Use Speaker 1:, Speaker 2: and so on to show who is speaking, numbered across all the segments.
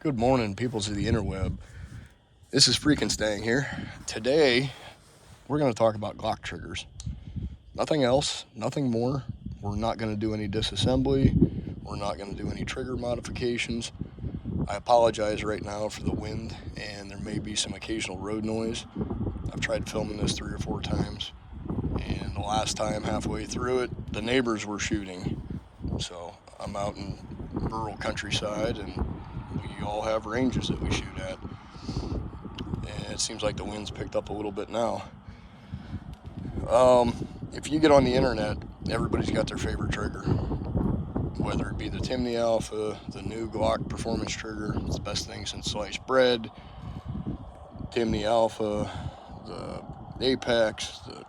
Speaker 1: Good morning, peoples of the interweb. This is Freaking Staying here. Today, we're going to talk about Glock triggers. Nothing else, nothing more. We're not going to do any disassembly. We're not going to do any trigger modifications. I apologize right now for the wind, and there may be some occasional road noise. I've tried filming this 3 or 4 times, and the last time, halfway through it, the neighbors were shooting. So I'm out in rural countryside, and we all have ranges that we shoot at. And it seems like the wind's picked up a little bit now. If you get on the internet, everybody's got their favorite trigger. Whether it be the Timney Alpha, the new Glock Performance Trigger, it's the best thing since sliced bread, Timney Alpha, the Apex, the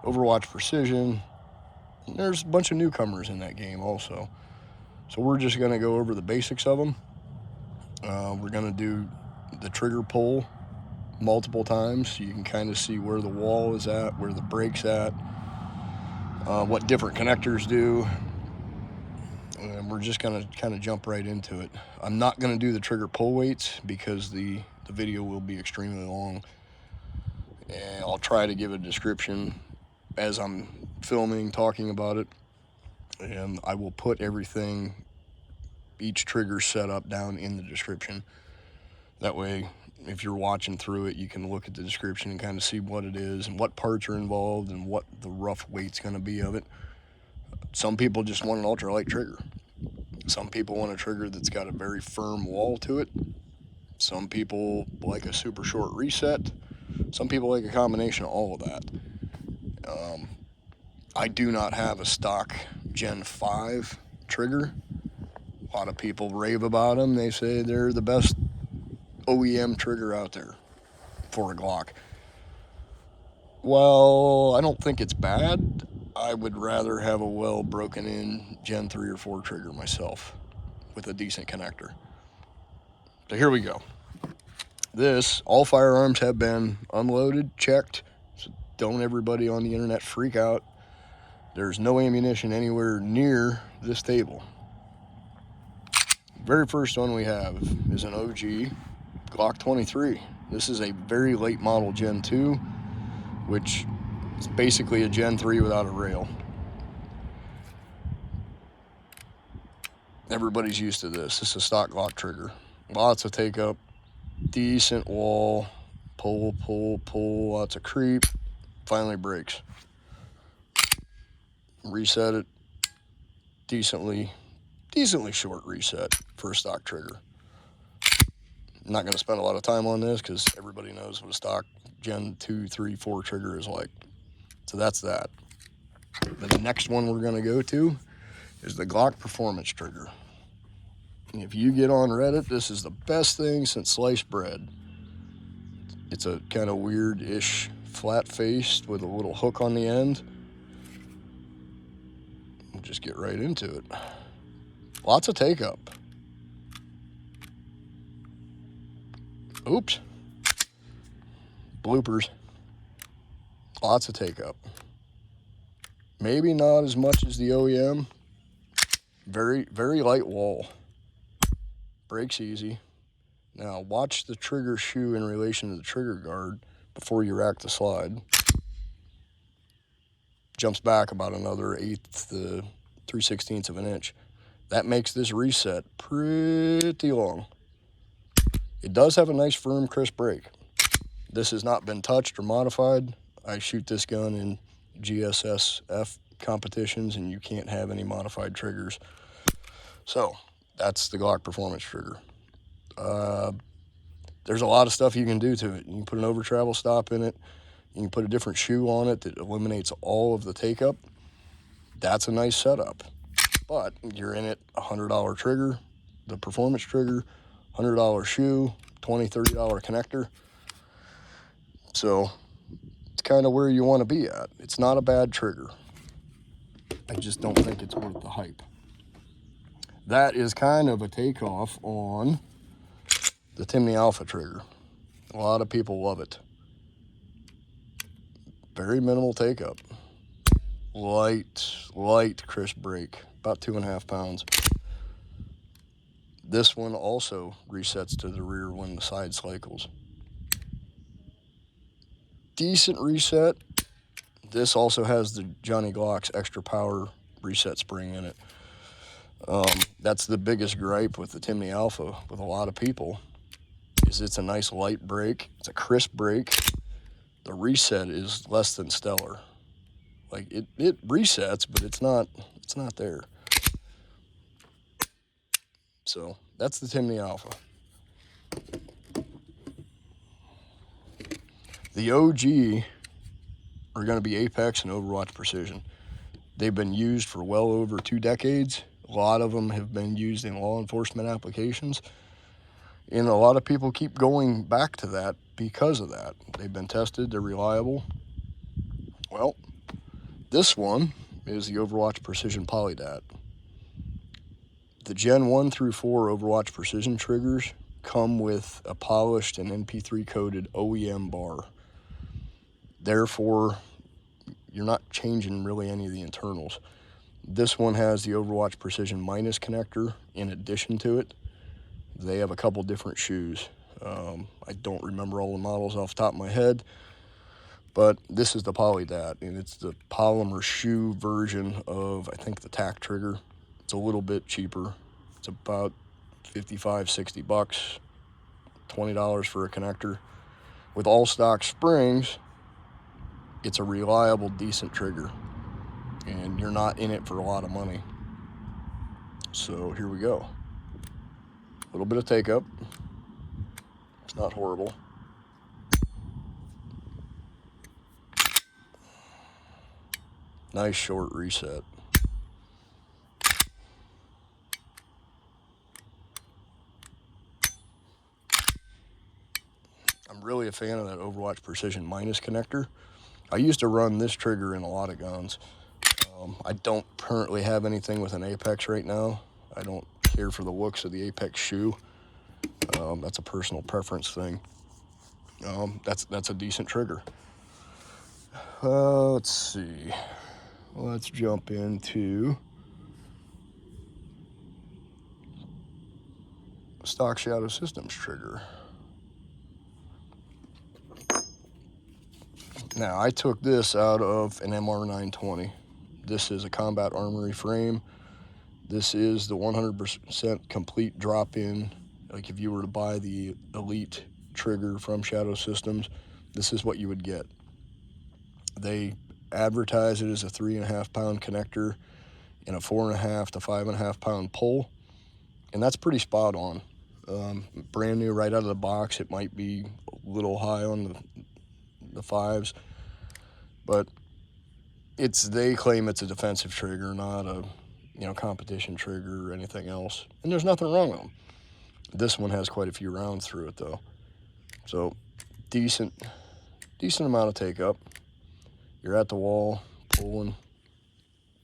Speaker 1: Overwatch Precision. And there's a bunch of newcomers in that game also. So we're just going to go over the basics of them. We're going to do the trigger pull multiple times so you can kind of see where the wall is at, where the brake's at, what different connectors do. And we're just going to kind of jump right into it. I'm not going to do the trigger pull weights because the video will be extremely long. And I'll try to give a description as I'm filming, talking about it. And I will put everything, each trigger setup down in the description. That way, if you're watching through it, you can look at the description and kind of see what it is and what parts are involved and what the rough weight's going to be of it. Some people just want an ultralight trigger. Some people want a trigger that's got a very firm wall to it. Some people like a super short reset. Some people like a combination of all of that. I do not have a stock Gen 5 trigger. A lot of people rave about them. They say they're the best OEM trigger out there for a Glock. Well, I don't think it's bad. I would rather have a well broken in Gen 3 or 4 trigger myself with a decent connector. So here we go. All firearms have been unloaded, checked. So don't everybody on the internet freak out. There's no ammunition anywhere near this table. Very first one we have is an OG Glock 23. This is a very late model Gen 2, which is basically a Gen 3 without a rail. Everybody's used to this. This is a stock Glock trigger. Lots of take up, decent wall, pull, lots of creep, finally breaks. Reset it, decently short reset for a stock trigger. I'm not going to spend a lot of time on this because everybody knows what a stock Gen 2, 3, 4 trigger is like. So that's that. But the next one we're going to go to is the Glock Performance Trigger. And if you get on Reddit, this is the best thing since sliced bread. It's a kind of weird-ish flat-faced with a little hook on the end. We'll just get right into it. Lots of take-up. Oops. Bloopers. Lots of take-up. Maybe not as much as the OEM. Very, very light wall. Breaks easy. Now, watch the trigger shoe in relation to the trigger guard before you rack the slide. Jumps back about another 1/8 to 3/16 of an inch. That makes this reset pretty long. It does have a nice firm, crisp break. This has not been touched or modified. I shoot this gun in GSSF competitions, and you can't have any modified triggers. So, that's the Glock Performance Trigger. There's a lot of stuff you can do to it. You can put an over travel stop in it. You can put a different shoe on it that eliminates all of the take-up. That's a nice setup. But you're in it, $100 trigger, the Performance Trigger, $100 shoe, $20, $30 connector. So it's kind of where you want to be at. It's not a bad trigger. I just don't think it's worth the hype. That is kind of a takeoff on the Timney Alpha trigger. A lot of people love it. Very minimal take-up. Light crisp break, about 2.5 pounds. This one also resets to the rear when the side cycles. Decent reset. This also has the Johnny Glock's extra power reset spring in it. That's the biggest gripe with the Timney Alpha with a lot of people, is it's a nice light break. It's a crisp break. The reset is less than stellar. Like it resets, but it's not there. So that's the Timney Alpha. The OG are going to be Apex and Overwatch Precision. They've been used for well over 2 decades. A lot of them have been used in law enforcement applications. And a lot of people keep going back to that because of that. They've been tested, they're reliable. Well, this one is the Overwatch Precision Polydat. The Gen 1 through 4 Overwatch Precision Triggers come with a polished and MP3 coded OEM bar. Therefore, you're not changing really any of the internals. This one has the Overwatch Precision minus connector in addition to it. They have a couple different shoes. I don't remember all the models off the top of my head, but this is the Polydat, and it's the polymer shoe version of, I think, the tack trigger. It's a little bit cheaper. It's about 55, 60 bucks, $20 for a connector. With all stock springs, it's a reliable, decent trigger, and you're not in it for a lot of money. So here we go. A little bit of take up. It's not horrible. Nice short reset. I'm really a fan of that Overwatch Precision minus connector. I used to run this trigger in a lot of guns. I don't currently have anything with an Apex right now. I don't care for the looks of the Apex shoe. That's a personal preference thing. That's a decent trigger. Let's see. Let's jump into stock Shadow Systems trigger. Now, I took this out of an MR920. This is a combat Armory frame. This is the 100% complete drop-in. Like if you were to buy the Elite trigger from Shadow Systems, this is what you would get. They advertise it as a 3.5 pound connector and a 4.5 to 5.5 pound pull, and that's pretty spot on. Brand new right out of the box, it might be a little high on the fives, but they claim it's a defensive trigger, not a competition trigger or anything else, and there's nothing wrong with them. This one has quite a few rounds through it though, so decent amount of take up. You're at the wall pulling.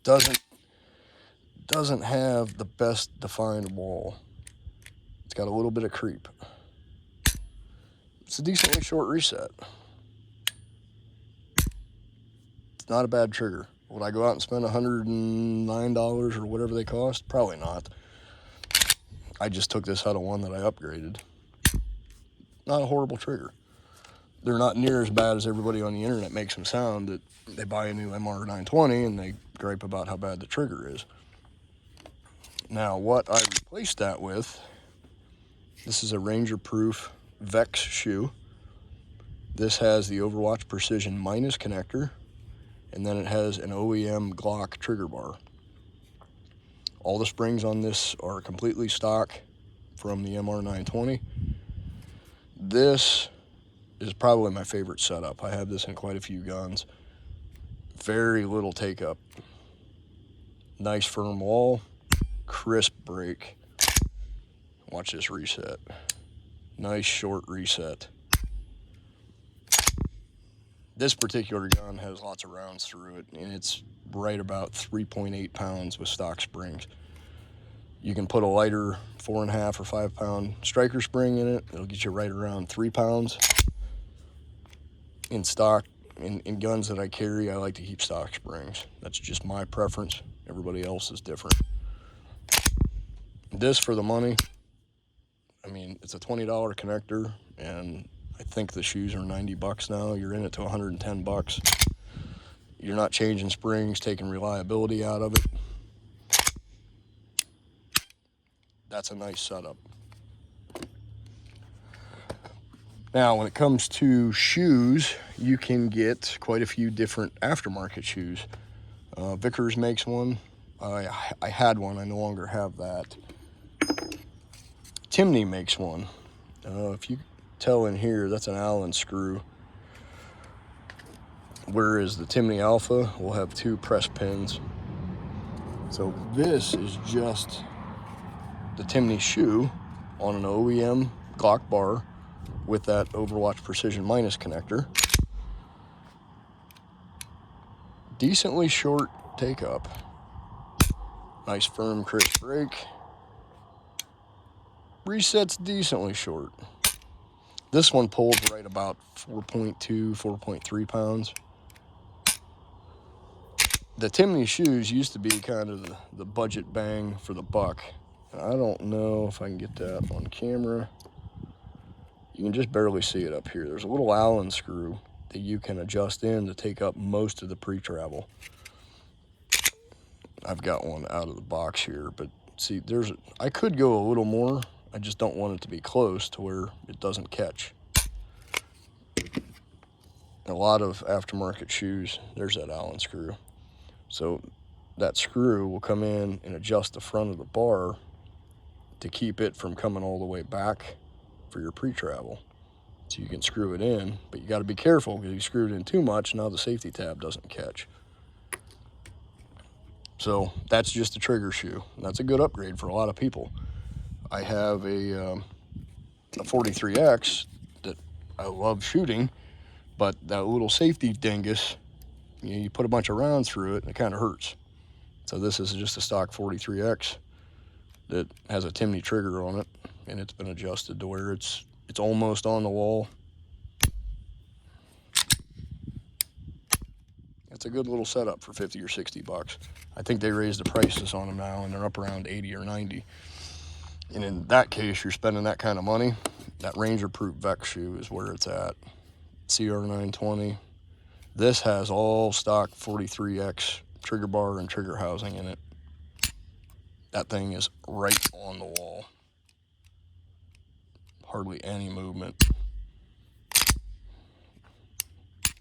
Speaker 1: Doesn't have the best defined wall. It's got a little bit of creep. It's a decently short reset. It's not a bad trigger. Would I go out and spend $109 or whatever they cost? Probably not. I just took this out of one that I upgraded. Not a horrible trigger. They're not near as bad as everybody on the internet makes them sound, that they buy a new MR920 and they gripe about how bad the trigger is. Now, what I replaced that with, this is a RangerProof Vex shoe. This has the Overwatch Precision minus connector, and then it has an OEM Glock trigger bar. All the springs on this are completely stock from the MR920. This is probably my favorite setup. I have this in quite a few guns. Very little take up. Nice firm wall, crisp break. Watch this reset. Nice short reset. This particular gun has lots of rounds through it, and it's right about 3.8 pounds with stock springs. You can put a lighter 4.5 or 5 pound striker spring in it. It'll get you right around 3 pounds. In stock, in guns that I carry, I like to keep stock springs. That's just my preference. Everybody else is different. This, for the money, I mean, it's a $20 connector, and I think the shoes are 90 bucks now. You're in it to 110 bucks. You're not changing springs, taking reliability out of it. That's a nice setup. Now, when it comes to shoes, you can get quite a few different aftermarket shoes. Vickers makes one. I had one, I no longer have that. Timney makes one. If you tell in here, that's an Allen screw. Whereas the Timney Alpha will have 2 press pins. So this is just the Timney shoe on an OEM Glock bar with that Overwatch Precision minus connector. Decently short take up. Nice firm crisp brake. Resets decently short. This one pulls right about 4.2, 4.3 pounds. The Timney shoes used to be kind of the budget bang for the buck. And I don't know if I can get that on camera. You can just barely see it up here. There's a little Allen screw that you can adjust in to take up most of the pre-travel. I've got one out of the box here, but see, I could go a little more. I just don't want it to be close to where it doesn't catch. A lot of aftermarket shoes, there's that Allen screw. So that screw will come in and adjust the front of the bar to keep it from coming all the way back for your pre-travel. So you can screw it in, but you got to be careful because you screw it in too much, now the safety tab doesn't catch. So that's just a trigger shoe. That's a good upgrade for a lot of people. I have a 43X that I love shooting, but that little safety dingus, you put a bunch of rounds through it and it kind of hurts. So this is just a stock 43X that has a Timney trigger on it, and it's been adjusted to where it's almost on the wall. It's a good little setup for 50 or 60 bucks. I think they raised the prices on them now, and they're up around 80 or 90. And in that case, you're spending that kind of money, that RangerProof Vex shoe is where it's at. CR920. This has all stock 43X trigger bar and trigger housing in it. That thing is right on the wall. Hardly any movement.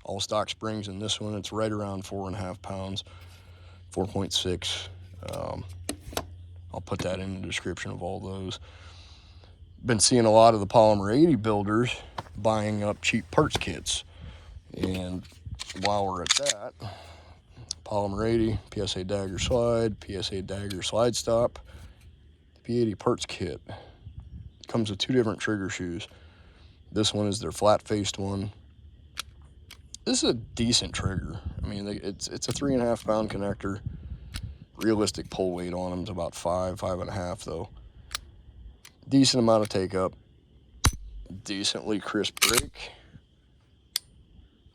Speaker 1: All stock springs in this one, it's right around 4.5 pounds, 4.6. I'll put that in the description of all those. Been seeing a lot of the Polymer 80 builders buying up cheap parts kits. And while we're at that, Polymer 80, PSA dagger slide, PSA dagger slide stop, P80 parts kit. It comes with 2 different trigger shoes. This one is their flat-faced one. This is a decent trigger. I mean, it's a 3.5 pound connector. Realistic pull weight on them is about 5.5 though. Decent amount of take up. Decently crisp brake.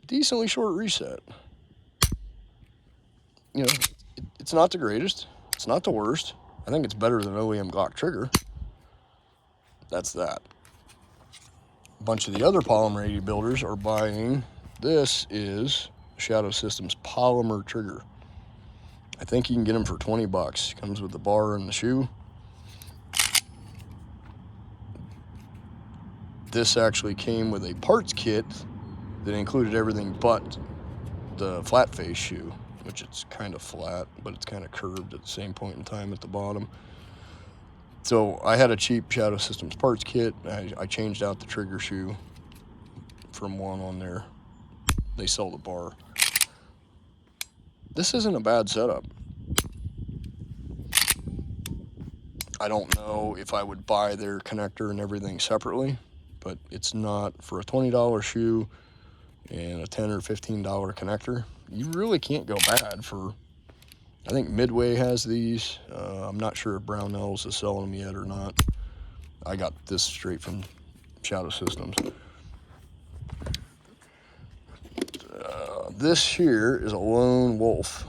Speaker 1: Decently short reset. You know, it's not the greatest. It's not the worst. I think it's better than OEM Glock trigger. That's that. A bunch of the other Polymer 80 builders are buying. This is Shadow Systems polymer trigger. I think you can get them for 20 bucks. Comes with the bar and the shoe. This actually came with a parts kit that included everything but the flat face shoe, which it's kind of flat, but it's kind of curved at the same point in time at the bottom. So I had a cheap Shadow Systems parts kit. I changed out the trigger shoe from one on there. They sell the bar. This isn't a bad setup. I don't know if I would buy their connector and everything separately, but it's not for a $20 shoe and a $10 or $15 connector. You really can't go bad for, I think Midway has these. I'm not sure if Brownells is selling them yet or not. I got this straight from Shadow Systems. This here is a Lone Wolf,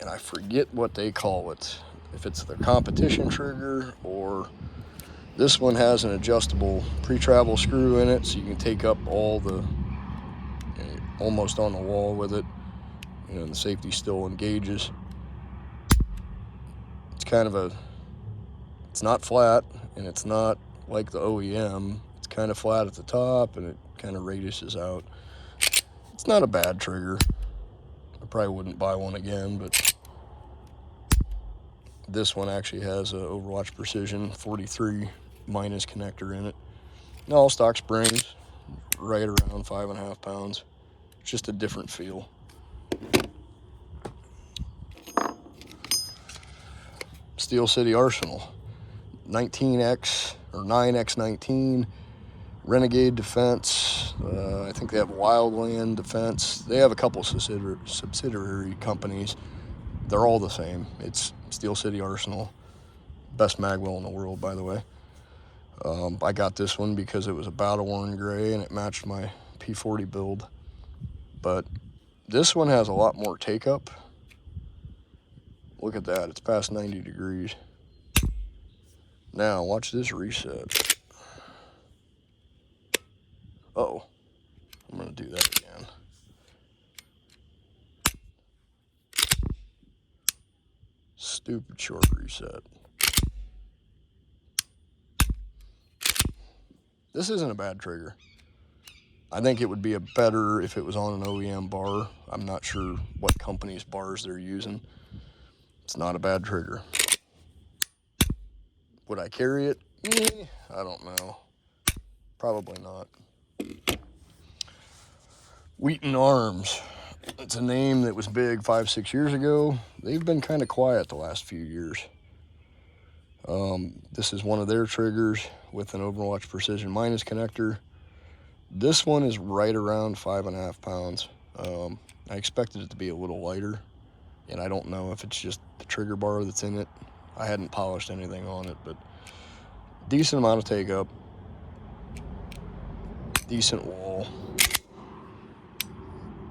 Speaker 1: and I forget what they call it. If it's the competition trigger or This one has an adjustable pre-travel screw in it, so you can take up all the, almost on the wall with it. You know, the safety still engages. It's kind of it's not flat, and it's not like the OEM. It's kind of flat at the top, and it kind of radiuses out. It's not a bad trigger. I probably wouldn't buy one again, but this one actually has a Overwatch Precision 43 minus connector in it. All stock springs, right around 5.5 pounds. It's just a different feel. Steel City Arsenal, 19X or 9X19, Renegade Defense. I think they have Wildland Defense. They have a couple subsidiary companies. They're all the same. It's Steel City Arsenal. Best magwell in the world, by the way. I got this one because it was a battle worn gray and it matched my P40 build. But this one has a lot more take up. Look at that, it's past 90 degrees. Now, watch this reset. Uh-oh, I'm gonna do that again. Stupid short reset. This isn't a bad trigger. I think it would be a better if it was on an OEM bar. I'm not sure what company's bars they're using. It's not a bad trigger. Would I carry it? I don't know. Probably not. Wheaton Arms. It's a name that was big 5-6 years ago. They've been kind of quiet the last few years. This is one of their triggers with an Overwatch Precision minus connector. This one is right around 5.5 pounds. I expected it to be a little lighter, and I don't know if it's just the trigger bar that's in it. I hadn't polished anything on it, but decent amount of take up, decent wall,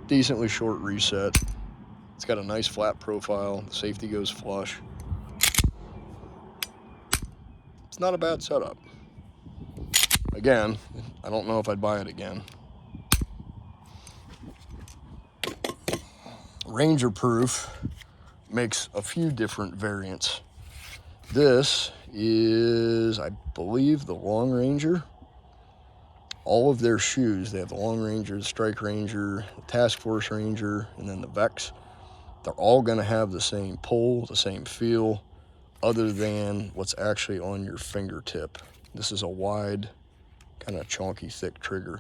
Speaker 1: decently short reset. It's got a nice flat profile. The safety goes flush. It's not a bad setup. Again, I don't know if I'd buy it again. RangerProof makes a few different variants. This is, I believe, the Long Ranger. All of their shoes, they have the Long Ranger, the Strike Ranger, the Task Force Ranger, and then the Vex. They're all going to have the same pull, the same feel, other than what's actually on your fingertip. This is a wide, kind of chunky, thick trigger,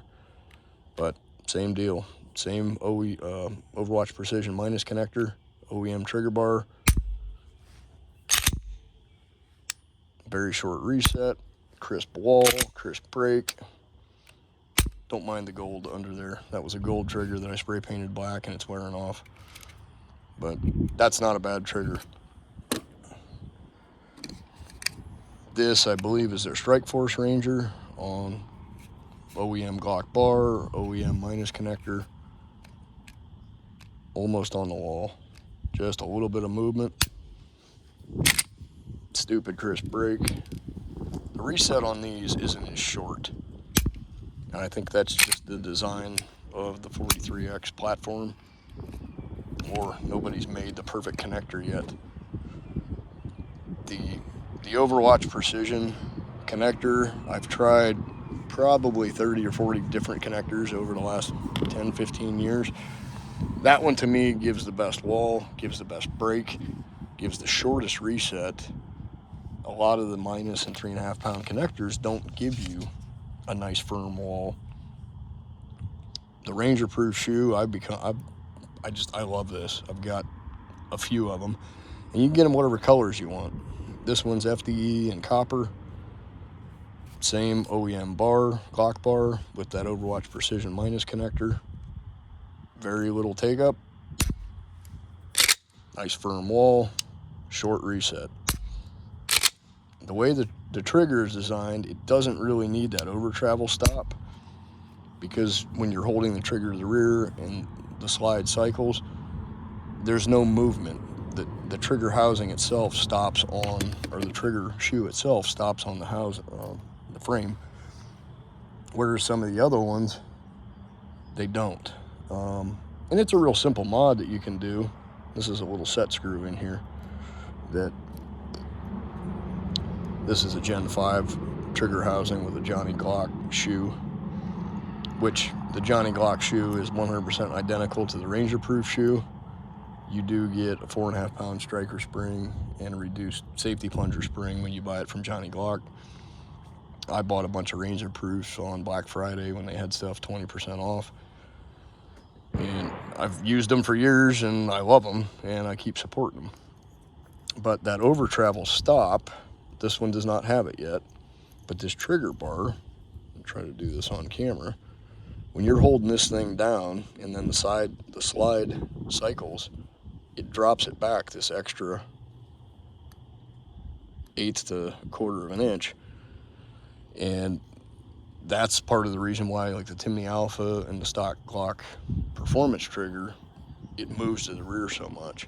Speaker 1: but same deal. Same Overwatch Precision minus connector, OEM trigger bar. Very short reset, crisp wall, crisp break. Don't mind the gold under there. That was a gold trigger that I spray painted black and it's wearing off. But that's not a bad trigger. This, I believe, is their Strike Force Ranger on OEM Glock bar, OEM minus connector. Almost on the wall. Just a little bit of movement. Stupid crisp break. The reset on these isn't as short. And I think that's just the design of the 43X platform. Or nobody's made the perfect connector yet. The Overwatch Precision connector, I've tried probably 30 or 40 different connectors over the last 10, 15 years. That one to me gives the best wall, gives the best break, gives the shortest reset. A lot of the minus and 3.5 pound connectors don't give you a nice firm wall. The RangerProof shoe, I love this. I've got a few of them, and you can get them whatever colors you want. This one's FDE and copper. Same OEM bar, Glock bar, with that Overwatch Precision minus connector. Very little take up. Nice firm wall, short reset. The way the trigger is designed, it doesn't really need that over travel stop, because when you're holding the trigger to the rear and the slide cycles, there's no movement. the trigger housing itself stops on, or the trigger shoe itself stops on the the frame, whereas some of the other ones, they don't. And it's a real simple mod that you can do. This is a little set screw in here. This is a Gen 5 trigger housing with a Johnny Glock shoe, which the Johnny Glock shoe is 100% identical to the RangerProof shoe. You do get a 4.5 pound striker spring and a reduced safety plunger spring when you buy it from Johnny Glock. I bought a bunch of RangerProofs on Black Friday when they had stuff 20% off. And I've used them for years and I love them and I keep supporting them. But that over travel stop, this one does not have it yet. But this trigger bar, I'll try to do this on camera. When you're holding this thing down and then the slide cycles, it drops it back this extra 1/8 to 1/4 of an inch. And that's part of the reason why, like the Timney Alpha and the stock Glock Performance Trigger, it moves to the rear so much.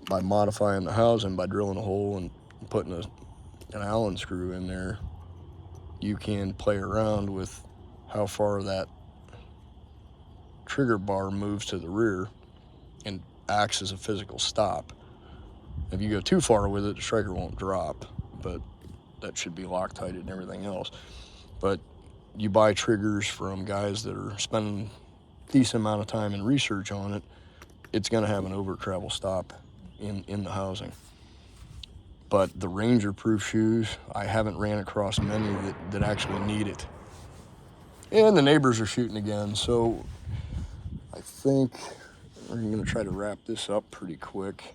Speaker 1: By modifying the housing, by drilling a hole and putting an Allen screw in there, you can play around with how far that trigger bar moves to the rear and acts as a physical stop. If you go too far with it, the striker won't drop, but that should be Loctited and everything else. But you buy triggers from guys that are spending a decent amount of time and research on it, it's going to have an over travel stop in the housing. But the RangerProof shoes, I haven't ran across many that actually need it. And the neighbors are shooting again, so I think we're going to try to wrap this up pretty quick.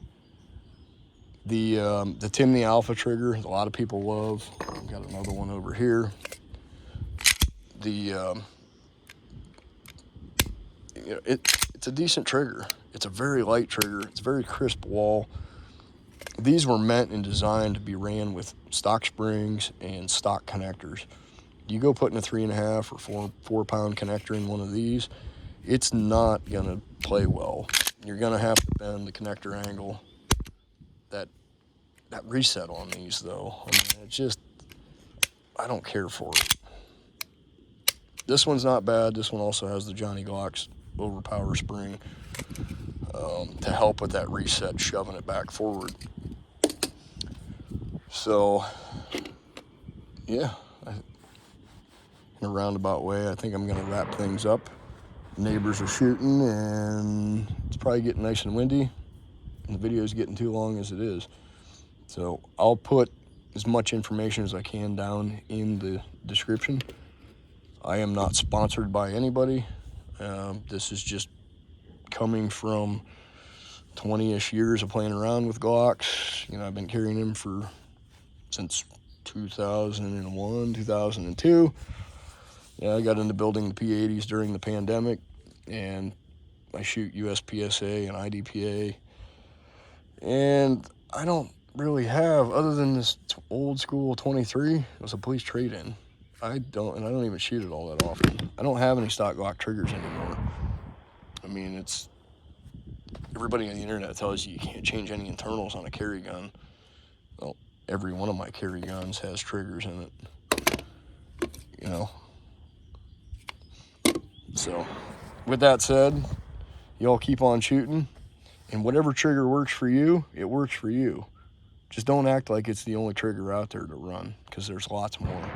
Speaker 1: The Timney Alpha trigger, a lot of people love. I've got another one over here. It's a decent trigger. It's a very light trigger. It's a very crisp wall. These were meant and designed to be ran with stock springs and stock connectors. You go putting a 3.5 or 4 pound connector in one of these, it's not gonna play well. You're gonna have to bend the connector angle. That reset on these though, I mean, it's just, I don't care for it. This one's not bad. This one also has the Johnny Glock's overpower spring to help with that reset, shoving it back forward. So yeah, in a roundabout way, I think I'm gonna wrap things up. Neighbors are shooting and it's probably getting nice and windy and the video is getting too long as it is. So I'll put as much information as I can down in the description. I am not sponsored by anybody. This is just coming from 20-ish years of playing around with Glocks. You know, I've been carrying them since 2001, 2002. Yeah, I got into building the P80s during the pandemic, and I shoot USPSA and IDPA. And I don't really have, other than this old school 23, it was a police trade-in. I don't even shoot it all that often. I don't have any stock Glock triggers anymore. I mean, everybody on the internet tells you can't change any internals on a carry gun. Well, every one of my carry guns has triggers in it, you know. So, with that said, y'all keep on shooting, and whatever trigger works for you, it works for you. Just don't act like it's the only trigger out there to run, because there's lots more.